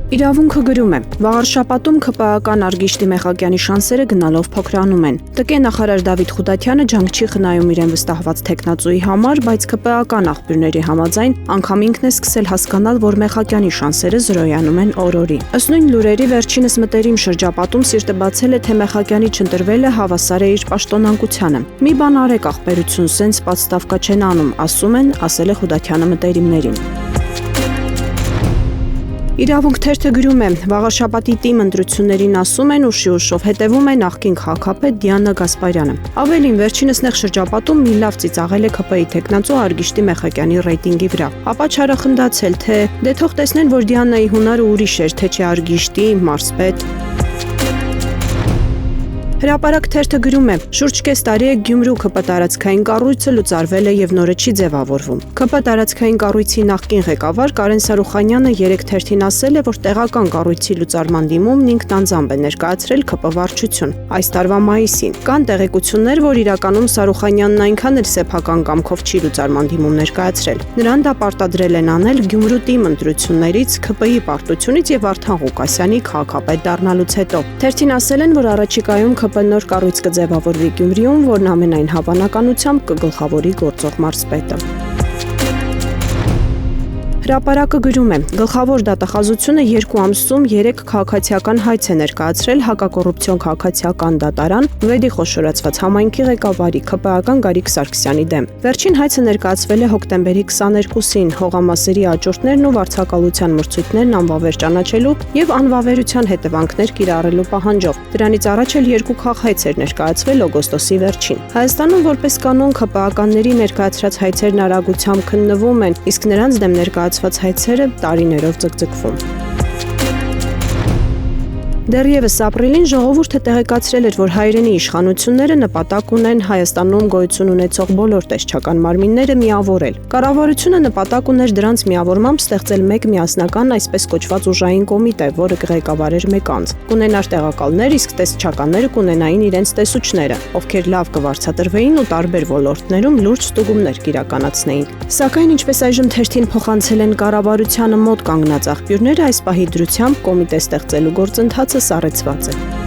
Իրավունքը գրում է. վաղարշաբաթում ՔՊԱ-ական Արգիշտի Մեխակյանի շանսերը գնալով փոքրանում են։ ՏԿ նախարար Դավիթ Խուդատյանը ջանք չի խնայում իրեն վստահված թեկնածուի համար, բայց ՔՊԱ-ական աղբյուրների համաձայն անգամ ինքն է սկսել հասկանալ, որ Մեխակյանի շանսերը զրոյանում են օր-օրի։ Ըստ նույն լուրերի վերջինս մտերիմ շրջապատում սիրտը բացել է, թե Մեխակյանի չընտրվելը հավասար է իր պաշտոնանկությանը։ Մի բան արեք ախպերություն, սենց պատստավկա չեն անում, ասում են, ասել է Խուդատյանը մտերիմներին։ Իրավունք թերթը գրում է. վաղարշաբաթի ՏԻՄ ընտրություններին ասում են ուշի-ուշով հետևում է նախկին քաղաքապետ Դիանա Գասպարյանը։ Ավելին, վերջինս նեղ շրջապատում մի լավ ծիծաղել է ՔՊ-ի թեկնածու Արգիշտի Մեխակյանի ռեյտինգի վրա։ Ապա չարախնդացել, թե դե թող տեսնեն, որ Դիանայի հունարը ուրիշ էր, թե չէ Արգիշտի, մարզպետ։ Հրապարակ թերթը գրում է. շուրջ կես տարի է Գյումրու ՔՊ տարածքային կառույցը լուծարվել է եւ նորը չի ձևավորվում։ ՔՊ տարածքային կառույցի նախկին ղեկավար Կարեն Սարուխանյանը երեք թերթին ասել է, որ տեղական կառույցի լուծարման դիմումն ինքն անձամբ է ներկայացրել ՔՊ վարչություն։ Այս տարվա մայիսին կան տեղեկություններ, որ իրականում Սարուխանյանն այնքան էլ սեփական կամքով չի լուծարման դիմում ներկայացրել։ Նրան դա պարտադրել են անել Գյումրու ՏԻՄ ընտրություններից, ՔՊ-ի պարտությունից եւ Վարդան Ղուկասյանի քաղաքապետ դառնալուց հետո։ Թերթին ասել են, որ առաջիկայում ՔՊ նոր կառույց կձևավորվի Գյումրիում, որն ամենայն հավանականությամբ կգլխավորի գործող մարզպետը։ Հրապարակը գրում է. գլխավոր դատախազությունը 2 ամսում 3 քաղաքացիական հայց է ներկայացրել հակակոռուպցիոն քաղաքացիական դատարան Վեդի խոշորացված համայնքի ղեկավարի ՔՊԱ-ական Գարիկ Սարգսյանի դեմ։ Վերջին հայցը ներկայացվել է հոկտեմբերի 22-ին հողամասերի աճուրդներն ու վարձակալության մրցույթներն անվավեր ճանաչելու եւ անվավերության հետևանքներ կիրառելու պահանջով։ Դրանից առաջ էլ 2 քաղաքայց էր ներկայացվել օգոստոսի վերջին։ Հայաստանում որպես կանոն ՔՊԱ-ականների ներկայացրած հայցերն արագությամբ քննվում են, իսկ նրանց դեմ ներկայացված հայցերը տարիներով ձգձգվում։ Դեռևս ապրիլին ժողովուրդը տեղեկացրել էր, որ հայրենի իշխանությունները նպատակ ունեն Հայաստանում գոյություն ունեցող բոլոր տեսչական մարմինները միավորել։ Կառավարությունը նպատակ ուներ դրանց միավորմամբ ստեղծել մեկ միասնական այսպես կոչված ուժային կոմիտե, որը կղեկավարեր մեկ անձ։ Կունենար տեղակալներ, իսկ տեսչականները կունենային իրենց տեսուչները, ովքեր լավ կվարձատրվեին ու տարբեր ոլորտներում լուրջ ստուգումներ կիրականացնեին։ Սակայն ինչպես այժմ թերթին փոխանցել են կառավարությանը մոտ կանգնած աղբյուրները, այս պահի դրությամբ կոմիտե ստեղծելու գործընթացը սառեցված է։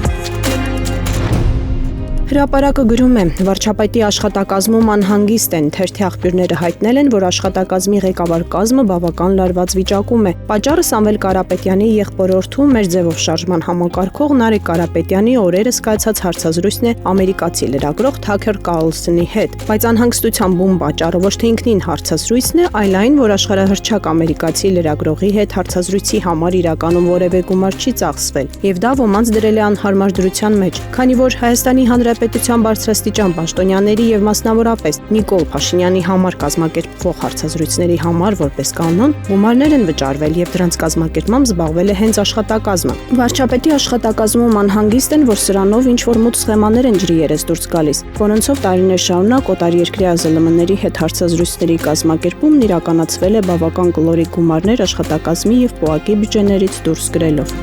Հրապարակը գրում է. վարչապետի աշխատակազմում անհանգիստ են, թերթի աղբյուրները հայտնել են, որ աշխատակազմի ղեկավար կազմը բավական լարված վիճակում է։ Պատճառը Սամվել Կարապետյանի եղբորորդու մեր ձևով շարժման համակարգող Նարեկ Կարապետյանի օրերս կայացած հարցազրույցն է ամերիկացի լրագրող Թաքեր Կարլսոնի հետ, բայց անհանգստության բուն պատճառը ոչ թե ինքնին հարցազրույցն է, այլ այն, որ աշխարհահռչակ ամերիկացի լրագրողի հետ հարցազրույցի համար իրականում որևէ գումար չի ծախսվել, եւ դա ոմանց դրել է անհարմար դրության մեջ, քանի որ Հայաստանի Հանրապետության բարձրաստիճան պաշտոնյաների եւ մասնավորապես Նիկոլ Փաշինյանի համար կազմակերպվող հարցազրույցների համար որպես կանոն գումարներ են վճարվել եւ դրանց կազմակերպմամբ զբաղվել է հենց աշխատակազմը։ Վարչապետի աշխատակազմում անհանգիստ են, որ սրանով ինչ որ մութ սխեմաներ են ջրի երես դուրս գալիս, որոնցով տարիներ շարունակ օտարերկրյա ԶԼՄ-ների հետ հարցազրույցների կազմակերպումն իրականացվել է բավական կլորիկ գումարներ աշխատակազմի եւ ՊՕԱԿ-ի բյուջեներից դուրս գրելով։